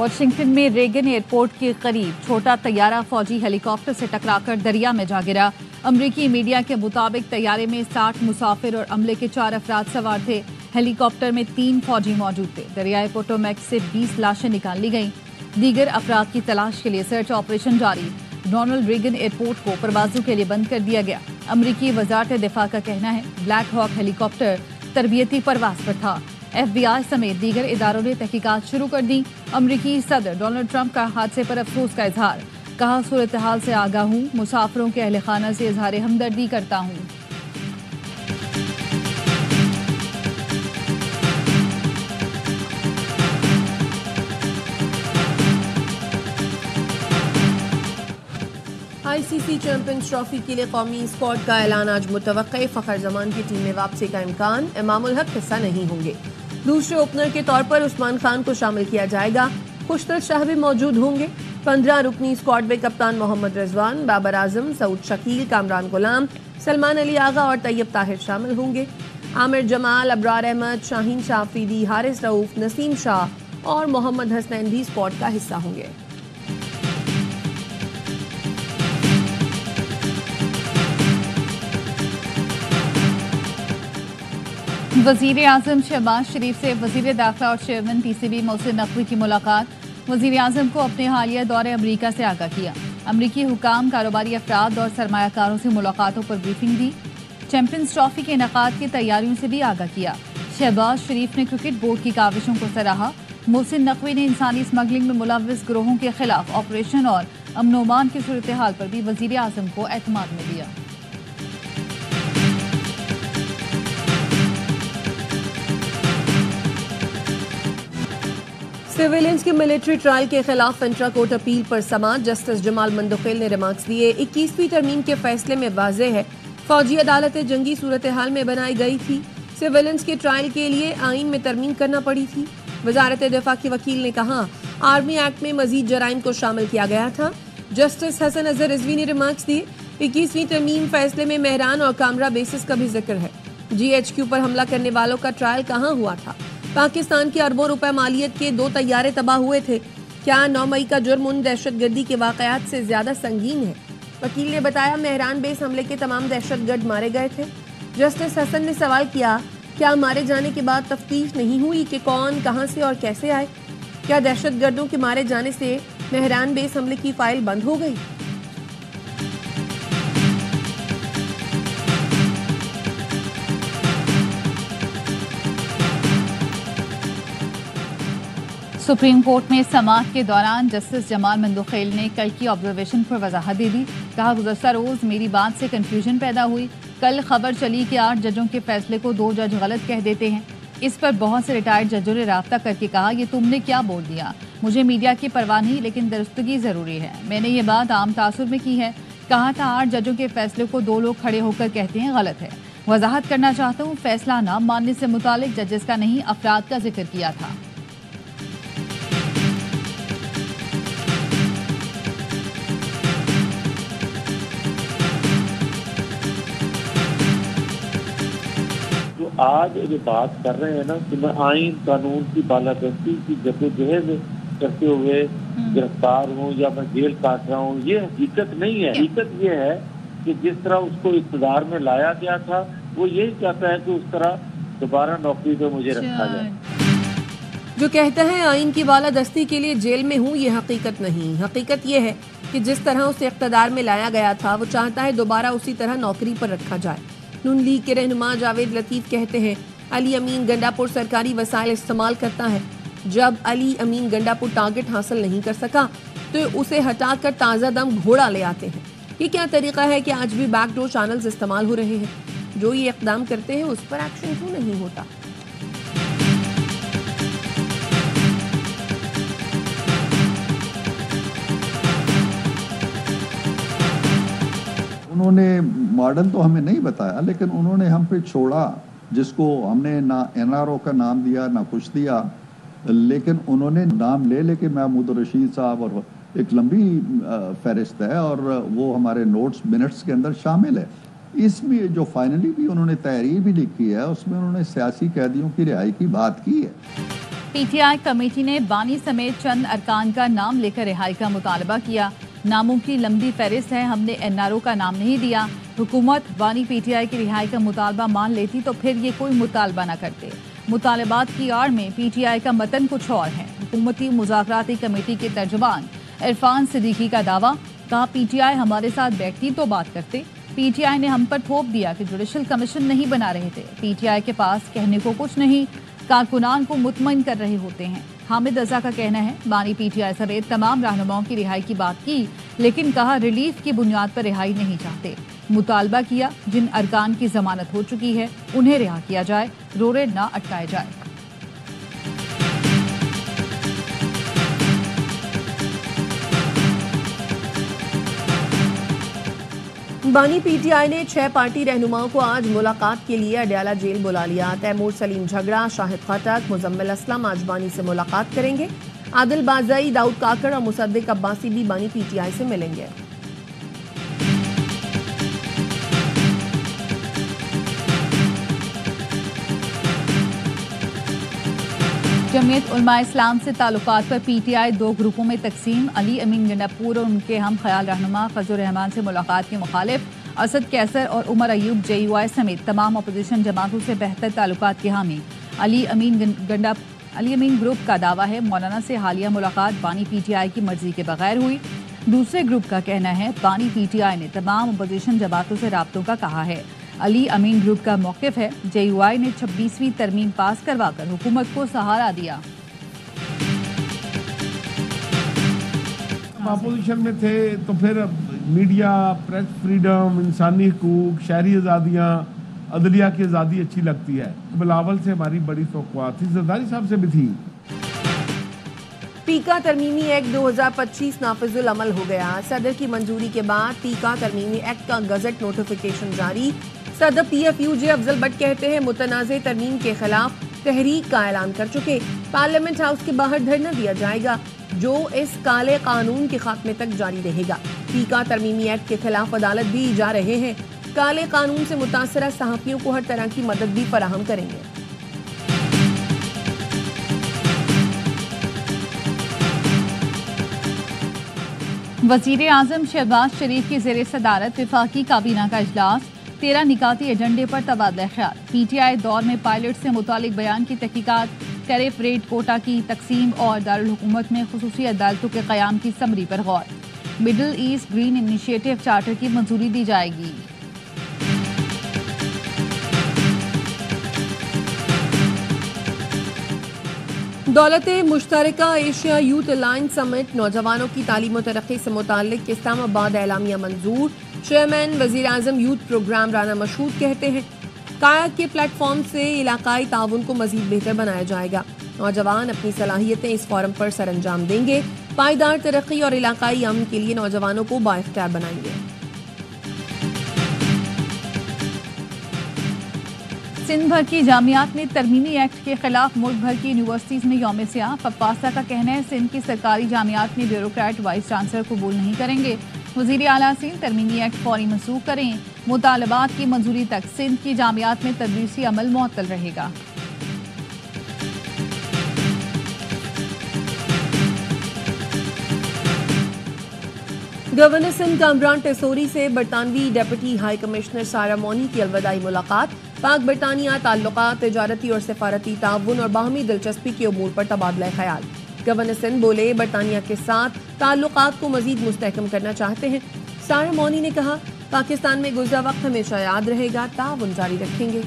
Washington में Reagan airport के करीब छोटा तैयारा फौजी हेलीकॉप्टर से टकराकर दरिया में जा गिरा। अमरीकी मीडिया के मुताबिक तैयारे में 60 मुसाफिर और अमले के 4 अफराद सवार थे। हेलीकॉप्टर में 3 फौजी मौजूद थे। दरियाए पोटोमैक से 20 लाशें निकाल ली गईं। दीगर अफराद की तलाश के लिए सर्च ऑपरेशन जारी। रोनाल्ड रेगन एयरपोर्ट को परवाजों के लिए बंद कर दिया गया। अमरीकी वजारत दिफा का कहना है ब्लैक हॉक हेलीकॉप्टर तरबियती परवाज पर था। FBI समेत दीगर इदारों ने तहकीकात शुरू कर दी। अमरीकी सदर डोनाल्ड ट्रंप का हादसे पर अफसोस का इजहार। कहा सूरत हाल से आगाह हूँ, मुसाफिरों के अहल खाना से इजहार हमदर्दी करता हूँ। ICC चैंपियंस ट्रॉफी के लिए कौमी स्क्वाड का ऐलान आज मुतवक्के। फखर जमान की टीम में वापसी का इम्कान। इमाम उल हक हिस्सा नहीं होंगे। दूसरे ओपनर के तौर पर उस्मान खान को शामिल किया जाएगा। खुशरत शाह भी मौजूद होंगे। 15 रुकनी स्क्वाड में कप्तान मोहम्मद रिजवान, बाबर आजम, सऊद शकील, कामरान गुलाम, सलमान अली आगा और तैयब ताहिर शामिल होंगे। आमिर जमाल, अबरार अहमद, शाहीन शाह अफरीदी, हारिस रऊफ, नसीम शाह और मोहम्मद हसनैन भी स्क्वाड का हिस्सा होंगे। वज़ीर आज़म शहबाज शरीफ से वज़ीर दाखिला और चेयरमैन PCB मोहसिन नकवी की मुलाकात। वज़ीर आज़म को अपने हालिया दौरे अमरीका से आगाह किया। अमरीकी हुकाम, कारोबारी अफराद और सरमायाकारों से मुलाकातों पर ब्रीफिंग दी। चैंपियंस ट्रॉफी के इनेकाद की तैयारियों से भी आगाह किया। शहबाज शरीफ ने क्रिकेट बोर्ड की काविशों को सराहा। मोहसिन नकवी ने इंसानी स्मगलिंग में मुलव्वस गिरोहों के खिलाफ ऑपरेशन और अमन-ओ-मान की सूरत हाल पर भी वज़ीर आज़म को एतमाद में दिया। सिविलियंस के मिलिट्री ट्रायल के खिलाफ इंट्रा कोर्ट अपील पर समाअत। जस्टिस जमाल मंदोखेल ने रिमार्क्स दिए। 21वीं तरमीम के फैसले में वाज़ेह है फौजी अदालतें जंगी सूरत हाल में बनाई गई थी। सिविलियंस के ट्रायल के लिए आइन में तरमीम करना पड़ी थी। वजारत दिफा के वकील ने कहा आर्मी एक्ट में मजीद जराइम को शामिल किया गया था। जस्टिस हसन अजहर रिजवी ने रिमार्क्स दिए। 21वीं तरमीम फैसले में मेहरान और कामरा बेसिस का भी जिक्र है। GHQ पर हमला करने वालों का ट्रायल कहाँ हुआ था? पाकिस्तान के अरबों रुपए मालियत के 2 तैयारे तबाह हुए थे। क्या 9 मई का जुर्म उन दहशतगर्दी के वाकयात से ज्यादा संगीन है? वकील ने बताया मेहरान बेस हमले के तमाम दहशतगर्द मारे गए थे। जस्टिस हसन ने सवाल किया क्या मारे जाने के बाद तफ्तीश नहीं हुई कि कौन, कहां से और कैसे आए? क्या दहशतगर्दों के मारे जाने से मेहरान बेस हमले की फाइल बंद हो गई? सुप्रीम कोर्ट में समाअत के दौरान जस्टिस जमाल मंदोखेल ने कल की ऑब्जर्वेशन पर वजाहत दे दी। कहा गुज़श्ता रोज मेरी बात से कंफ्यूजन पैदा हुई। कल खबर चली कि 8 जजों के फैसले को 2 जज गलत कह देते हैं। इस पर बहुत से रिटायर्ड जजों ने राब्ता करके कहा ये तुमने क्या बोल दिया? मुझे मीडिया की परवाह नहीं, लेकिन दुरुस्तगी जरूरी है। मैंने ये बात आम तासुर में की है। कहा था 8 जजों के फैसले को 2 लोग खड़े होकर कहते हैं गलत है। वजाहत करना चाहता हूँ फैसला न मानने से मुतालिक जजेस का नहीं, अफराद का जिक्र किया था। आज जो बात कर रहे हैं ना कि मैं आइन कानून की बालादस्ती की जद्दोजहद करते हुए गिरफ्तार हूँ या मैं जेल काट रहा हूँ, ये हकीकत नहीं है। हकीकत ये है कि जिस तरह उसको इक़्तिदार में लाया गया था वो यही चाहता है कि उस तरह दोबारा नौकरी पे मुझे रखा जाए। जो कहता है आइन की बालादस्ती के लिए जेल में हूँ, ये हकीकत नहीं। हकीकत ये है कि जिस तरह उसे इक़्तिदार में लाया गया था वो चाहता है दोबारा उसी तरह नौकरी पर रखा जाए। नून लीग के रहनुमा जावेद लतीफ़ कहते हैं अली अमीन गंडापुर सरकारी वसाइल इस्तेमाल करता है। जब अली अमीन गंडापुर टारगेट हासिल नहीं कर सका तो उसे हटाकर ताज़ा दम घोड़ा ले आते हैं। ये क्या तरीका है कि आज भी बैकडोर चैनल्स इस्तेमाल हो रहे हैं? जो ये इक़दाम करते हैं उस पर एक्शन क्यों नहीं होता? उन्होंने मॉडल तो हमें नहीं बताया, लेकिन उन्होंने हम पे छोड़ा जिसको हमने ना NRO का नाम दिया ना कुछ दिया, लेकिन उन्होंने नाम ले लेके महमूद रशीद साहब और एक लंबी फहरिस्त है और वो हमारे नोट्स मिनट्स के अंदर शामिल है। इसमें जो फाइनली भी उन्होंने तहरीर भी लिखी है उसमें उन्होंने सियासी कैदियों की रिहाई की बात की है। पी टी आई कमेटी ने बानी समेत चंद अरकान का नाम लेकर रिहाई का मुतालबा किया। नामों की लंबी फहरिस्त है, हमने NRO का नाम नहीं दिया। हुकूमत बानी PTI की रिहाई का मुतालबा मान लेती तो फिर ये कोई मुतालबा न करते। मुतालबात की आड़ में PTI का मतन कुछ और है। हुकूमती मुज़ाकराती कमेटी के तर्जुमान इरफान सिद्दीकी का दावा, कहा PTI हमारे साथ बैठती तो बात करते। PTI ने हम पर थोप दिया कि जुडिशल कमीशन नहीं बना रहे थे। PTI के पास कहने को कुछ नहीं, कारकुनान को मुतमईन कर रहे होते हैं। हामिद रजा का कहना है, बानी PTI समेत तमाम रहनुमाओं की रिहाई की बात की, लेकिन कहा रिलीफ की बुनियाद पर रिहाई नहीं चाहते। मुतालबा किया जिन अरकान की जमानत हो चुकी है उन्हें रिहा किया जाए, रोड़े ना अटकाए जाए। बानी PTI ने 6 पार्टी रहनुमाओं को आज मुलाकात के लिए अडयाला जेल बुला लिया। तैमूर सलीम झगड़ा, शाहिद खटक, मुजम्मिल असलम आज बानी से मुलाकात करेंगे। आदिल बाज़ई, दाऊद काकड़ और मुसद्दिक अब्बासी भी बानी PTI से मिलेंगे। जमीयत उलमा इस्लाम से ताल्लुकात पर PTI 2 ग्रुपों में तकसीम। अली अमीन गंडापुर और उनके हम ख्याल रहनुमा फजल रहमान से मुलाकात के मुखालिफ। असद कैसर और उमर अयूब JUI समेत तमाम अपोजिशन जमातों से बेहतर ताल्लुकात के हामी। अली अमीन ग्रुप का दावा है, मौलाना से हालिया मुलाकात बानी PTI की मर्जी के बगैर हुई। दूसरे ग्रुप का कहना है, बानी PTI ने तमाम अपोजिशन जमातों से राब्तों का कहा है। अली अमीन ग्रुप का मौक़िफ़ है, JUI ने 26वीं तरमीम पास करवाकर हुकूमत को सहारा दिया। अपोजिशन में थे तो फिर मीडिया, प्रेस फ्रीडम, इंसानी हकूक, शहरी आज़ादियाँ, अदलिया की आज़ादी अच्छी लगती है। बिलावल से हमारी बड़ी तवक्कुआत थी, जरदारी साहब से भी थी। पीका तरमीमी एक्ट 2025 नाफिजुल अमल हो गया। सदर की मंजूरी के बाद पीका तरमीमी एक्ट का गजट नोटिफिकेशन जारी। सदर PFUJ अफजल बट कहते हैं, मुतनाज़े तरमीम के खिलाफ तहरीक का ऐलान कर चुके। पार्लियामेंट हाउस के बाहर धरना दिया जाएगा जो इस काले कानून के खात्मे तक जारी रहेगा। पीका तरमीमी एक्ट के खिलाफ अदालत भी जा रहे हैं। काले कानून से मुतासरा सहाफ़ियों को हर तरह की मदद भी फराहम करेंगे। वज़ीर आज़म शहबाज शरीफ की ज़ेर सदारत वफाकी काबीना का इजलास। 13 निकाती एजेंडे पर तबादला ख्याल। PTI दौर में पायलट से मुतालिक बयान की तहकीकात, टैरिफ रेट कोटा की तकसीम और दारुल हुकूमत में खुसूसी अदालतों के क़याम की समरी पर गौर। Middle East Green Initiative charter की मंजूरी दी जाएगी। दौलत मुश्तरका एशिया यूथ अलायंस समिट, नौजवानों की तालीम और तरक्की से मुताल्लिक इस्लामाबाद एलामिया मंजूर। चेयरमैन वज़ीर आज़म यूथ प्रोग्राम राना मशहूद कहते हैं, कायद के प्लेटफॉर्म से इलाकाई ताउन को मज़ीद बेहतर बनाया जाएगा। नौजवान अपनी सलाहियतें इस फोरम पर सरअंजाम देंगे। पायदार तरक्की और इलाकाई अमन के लिए नौजवानों को बाइख्तियार बनाएंगे। सिंध भर की जामियात में तरमीमी एक्ट के खिलाफ मुल्क भर की यूनिवर्सिटीज़ में यौम सियाह। पप्पासा का कहना है, सिंध की सरकारी जामियात में ब्यूरोक्रेट वाइस चांसलर कबूल नहीं करेंगे। वज़ीर आला सिंध तरमीमी एक्ट फौरी मनसूख करें। मुतालबात की मंजूरी तक सिंध की जामियात में तदरीसी अमल मुअत्तल रहेगा। गवर्नर सिंध कामरान टेसोरी से बरतानवी डेप्यूटी हाई कमिश्नर सारा मौनी की अलविदाई मुलाकात। पाक बरतानिया ताल्लुकात, तिजारती और सफारती ताउन और बाहमी दिलचस्पी के उमूर पर तबादला ख्याल। गवर्नर सिंध बोले, बरतानिया के साथ ताल्लुकात को मजीद मुस्तहकम करना चाहते हैं। सारा मौनी ने कहा, पाकिस्तान में गुज़रा वक्त हमेशा याद रहेगा, ताउन जारी रखेंगे।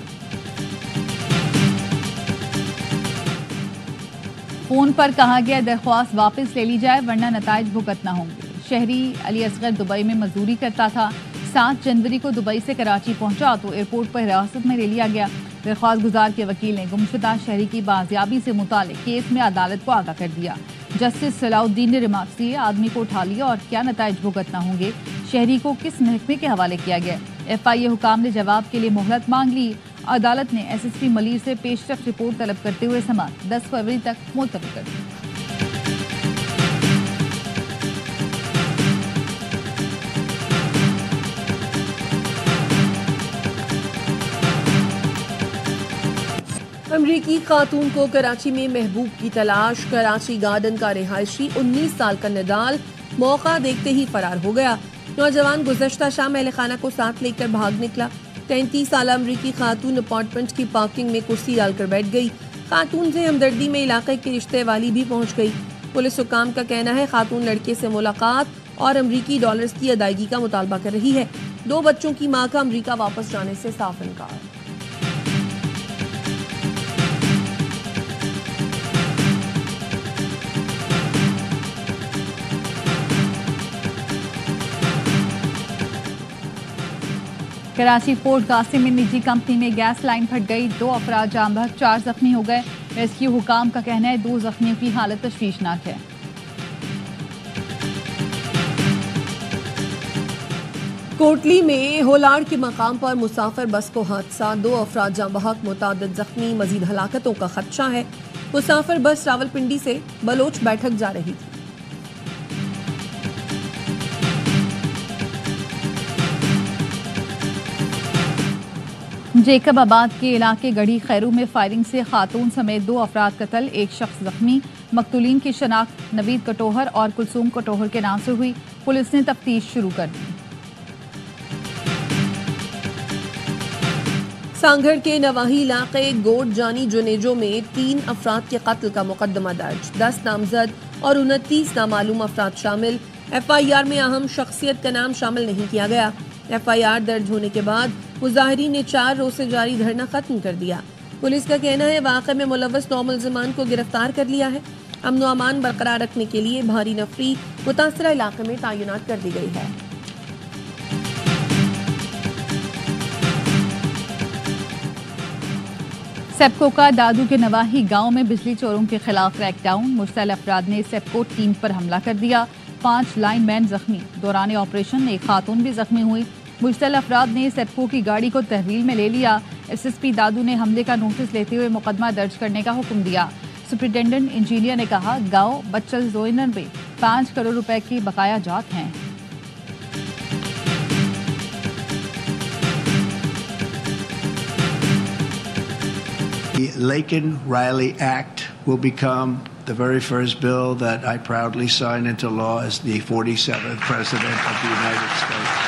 फोन पर कहा गया दरख्वास्त वापस ले ली जाए वरना नताइज भुगतना होंगे। शहरी अली असगर दुबई में मजदूरी करता था। 7 जनवरी को दुबई से कराची पहुंचा तो एयरपोर्ट पर हिरासत में ले लिया गया। दरख्वास्त गुजार के वकील ने गुमशुदा शहरी की बाजियाबी से मुतालिक केस में अदालत को आगाह कर दिया। जस्टिस सलाउद्दीन ने रिमार्क्स दिए, आदमी को उठा लिया और क्या नताइज भुगतना होंगे। शहरी को किस महकमे के हवाले किया गया। FIA हुकाम ने जवाब के लिए मोहलत मांग ली। अदालत ने SSP मलिर से पेशरफ रिपोर्ट तलब करते हुए समाअत 10 फरवरी तक मुलतवी कर दी। امریکی خاتون کو کراچی میں محبوب کی تلاش، کراچی گارڈن کا رہائشی 19 سال کا نڈال موقع دیکھتے ہی فرار ہو گیا۔ نوجوان گزشتہ شام اہل خانہ کو ساتھ لے کر بھاگ نکلا۔ 33 سالہ امریکی خاتون اپارٹمنٹ کی پارکنگ میں کرسی ڈال کر بیٹھ گئی۔ خاتون سے ہمدردی میں علاقے کے رشتے والی بھی پہنچ گئی۔ پولیس حکام کا کہنا ہے خاتون لڑکے سے ملاقات اور امریکی ڈالرز کی ادائیگی کا مطالبہ کر رہی ہے۔ 2 بچوں کی ماں کا امریکہ واپس جانے سے صاف انکار۔ کراچی پورٹ گاسے میں نجی کمپنی میں گیس لائن پھٹ گئی، 2 افراد جاں بحق، 4 زخمی ہو گئے۔ ریسکیو حکام کا کہنا ہے 2 زخمیوں کی حالت تشویشناک ہے۔ کوٹلی میں ہولاڑ کے مقام پر مسافر بس کو حادثہ، 2 افراد جاں بحق، متعدد زخمی، مزید ہلاکتوں کا خدشہ ہے۔ مسافر بس راولپنڈی سے بلوچ بیٹھک جا رہی تھی۔ جیکب آباد کے علاقے گڑھی خیرو میں فائرنگ سے خاتون سمیت 2 افراد قتل، 1 شخص زخمی۔ مقتولین کی شناخت نوید کٹوہر اور کلثوم کٹوہر کے نام سے ہوئی۔ پولیس نے تفتیش شروع کر دی۔ سانگھڑ کے نواحی علاقے گوٹ جانی جنیجو میں 3 افراد کے قتل کا مقدمہ درج، 10 نامزد اور 29 نامعلوم افراد شامل۔ FIR میں اہم شخصیت کا نام شامل نہیں کیا گیا۔ FIR درج ہونے کے بعد مظاہرین نے 4 روز سے جاری دھرنا ختم کر دیا۔ پولیس کا کہنا ہے واقعے میں ملوث 9 ملزمان کو گرفتار کر لیا ہے۔ امن و امان برقرار رکھنے کے لیے بھاری نفری متاثرہ علاقے میں تعینات کر دی گئی ہے۔ سیپکو کا دادو کے نواحی گاؤں میں بجلی چوروں کے خلاف کریک ڈاؤن، مشتعل افراد نے سیپکو ٹیم پر حملہ کر دیا، 5 لائن مین زخمی۔ دوران آپریشن ایک خاتون بھی زخمی ہوئی۔ مشتعل افراد نے سیپکو کی گاڑی کو تحویل میں لے لیا۔ SSP دادو نے حملے کا نوٹس لیتے ہوئے مقدمہ درج کرنے کا حکم دیا۔ سپرنٹینڈنٹ انجینئر نے کہا گاؤں بچل زوئنر میں 5 کروڑ روپے کی بقایا جات ہیں۔ The Laken-Riley Act will become the very first bill that I proudly sign into law as the 47th President of the United States.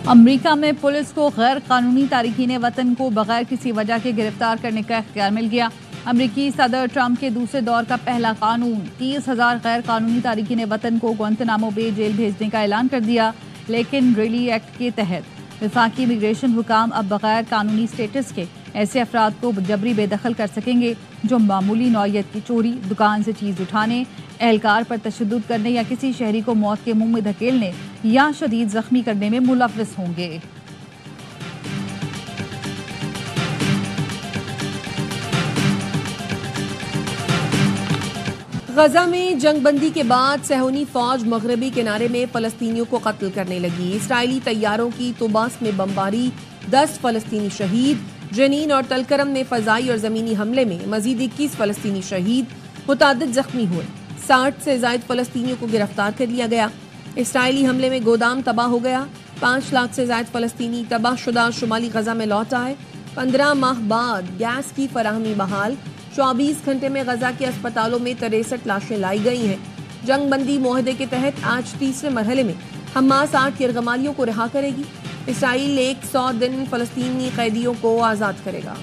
امریکہ میں پولیس کو غیر قانونی تارکین وطن کو بغیر کسی وجہ کے گرفتار کرنے کا اختیار مل گیا۔ امریکی صدر ٹرمپ کے دوسرے دور کا پہلا قانون 30,000 غیر قانونی تارکین وطن کو گوانتنامو بے جیل بھیجنے کا اعلان کر دیا، لیکن ریلی ایکٹ کے تحت وفاقی امیگریشن حکام اب بغیر قانونی سٹیٹس کے ایسے افراد کو جبری بے دخل کر سکیں گے جو معمولی نوعیت کی چوری، دکان سے چیز اٹھانے، اہلکار پر تشدد کرنے یا کسی شہری کو موت کے منہ میں دھکیلنے یا شدید زخمی کرنے میں ملوث ہوں گے۔ غزہ میں جنگ بندی کے بعد صہیونی فوج مغربی کنارے میں فلسطینیوں کو قتل کرنے لگی۔ اسرائیلی طیاروں کی طوباس میں بمباری، 10 فلسطینی شہید۔ جنین اور تلکرم میں فضائی اور زمینی حملے میں مزید 21 فلسطینی شہید، متعدد زخمی ہوئے۔ 60 سے زائد فلسطینیوں کو گرفتار کر لیا گیا۔ اسرائیلی حملے میں گودام تباہ ہو گیا۔ 5 لاکھ سے زائد فلسطینی تباہ شدہ شمالی غزہ میں لوٹ آئے۔ 15 ماہ بعد گیس کی فراہمی بحال۔ 24 گھنٹے میں غزہ کے اسپتالوں میں 63 لاشیں لائی گئی ہیں۔ جنگ بندی معاہدے کے تحت آج تیسرے مرحلے میں حماس 8 یرغمالیوں کو رہا کرے گی۔ اسرائیل 100 دن فلسطینی قیدیوں کو آزاد کرے گا۔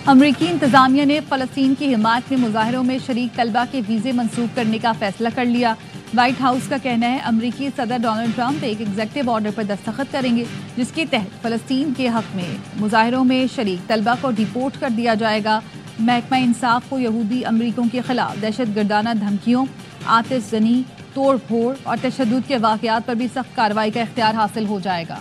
امریکی انتظامیہ نے فلسطین کی حمایت میں مظاہروں میں شریک طلبہ کے ویزے منسوخ کرنے کا فیصلہ کر لیا۔ وائٹ ہاؤس کا کہنا ہے امریکی صدر ڈونلڈ ٹرمپ ایک ایگزیکٹو آرڈر پر دستخط کریں گے جس کے تحت فلسطین کے حق میں مظاہروں میں شریک طلبہ کو ڈیپورٹ کر دیا جائے گا۔ محکمہ انصاف کو یہودی امریکیوں کے خلاف دہشت گردانہ دھمکیوں، آتش زنی، توڑ پھوڑ اور تشدد کے واقعات پر بھی سخت کارروائی کا اختیار حاصل ہو جائے گا۔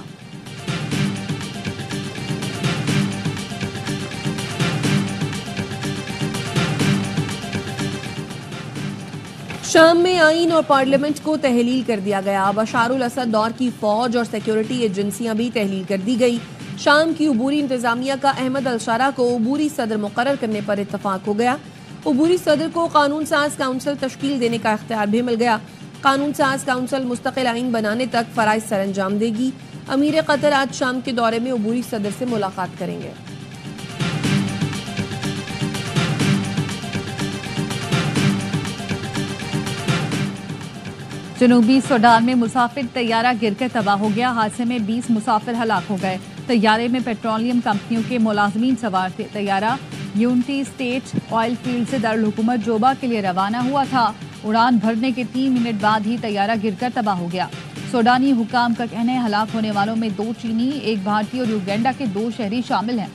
شام میں آئین اور پارلیمنٹ کو تحلیل کر دیا گیا۔ بشار الاسد دور کی فوج اور سیکیورٹی ایجنسیاں بھی تحلیل کر دی گئی۔ شام کی عبوری انتظامیہ کا احمد الشارع کو عبوری صدر مقرر کرنے پر اتفاق ہو گیا۔ عبوری صدر کو قانون ساز کونسل تشکیل دینے کا اختیار بھی مل گیا۔ قانون ساز کونسل مستقل آئین بنانے تک فرائض سر انجام دے گی۔ امیر قطر آج شام کے دورے میں عبوری صدر سے ملاقات کریں گے۔ جنوبی سوڈان میں مسافر طیارہ گر کر تباہ ہو گیا۔ حادثے میں 20 مسافر ہلاک ہو گئے۔ طیارے میں پیٹرولیم کمپنیوں کے ملازمین سوار تھے۔ طیارہ یونٹی اسٹیٹ آئل فیلڈ سے دارالحکومت جوبا کے لیے روانہ ہوا تھا۔ اڑان بھرنے کے 3 منٹ بعد ہی طیارہ گر کر تباہ ہو گیا۔ سوڈانی حکام کا کہنا ہے ہلاک ہونے والوں میں 2 چینی، 1 بھارتی اور یوگینڈا کے 2 شہری شامل ہیں۔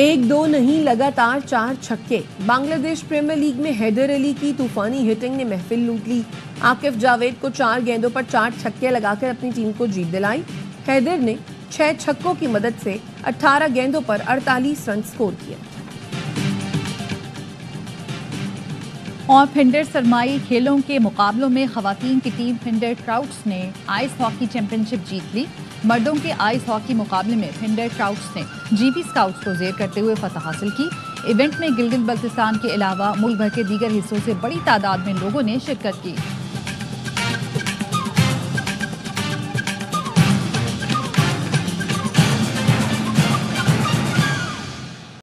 ایک دو نہیں لگاتار 4 چھکے۔ بنگلہ دیش پریمیئر لیگ میں حیدر علی کی طوفانی ہٹنگ نے محفل لوٹ لی۔ عاقف جاوید کو 4 گیندوں پر 4 چھکے لگا کر اپنی ٹیم کو جیت دلائی۔ حیدر نے 6 چھکوں کی مدد سے 18 گیندوں پر 48 رن سکور کیے۔ اور پھنڈر سرمائی کھیلوں کے مقابلوں میں خواتین کی ٹیم پھنڈر ٹراؤٹس نے آئس ہاکی چیمپئن شپ جیت لی۔ مردوں کے آئس ہاکی مقابلے میں پھنڈر ٹراؤٹس نے جی پی اسکاؤٹس کو زیر کرتے ہوئے فتح حاصل کی۔ ایونٹ میں گلگت بلتستان کے علاوہ ملک بھر کے دیگر حصوں سے بڑی تعداد میں لوگوں نے شرکت کی۔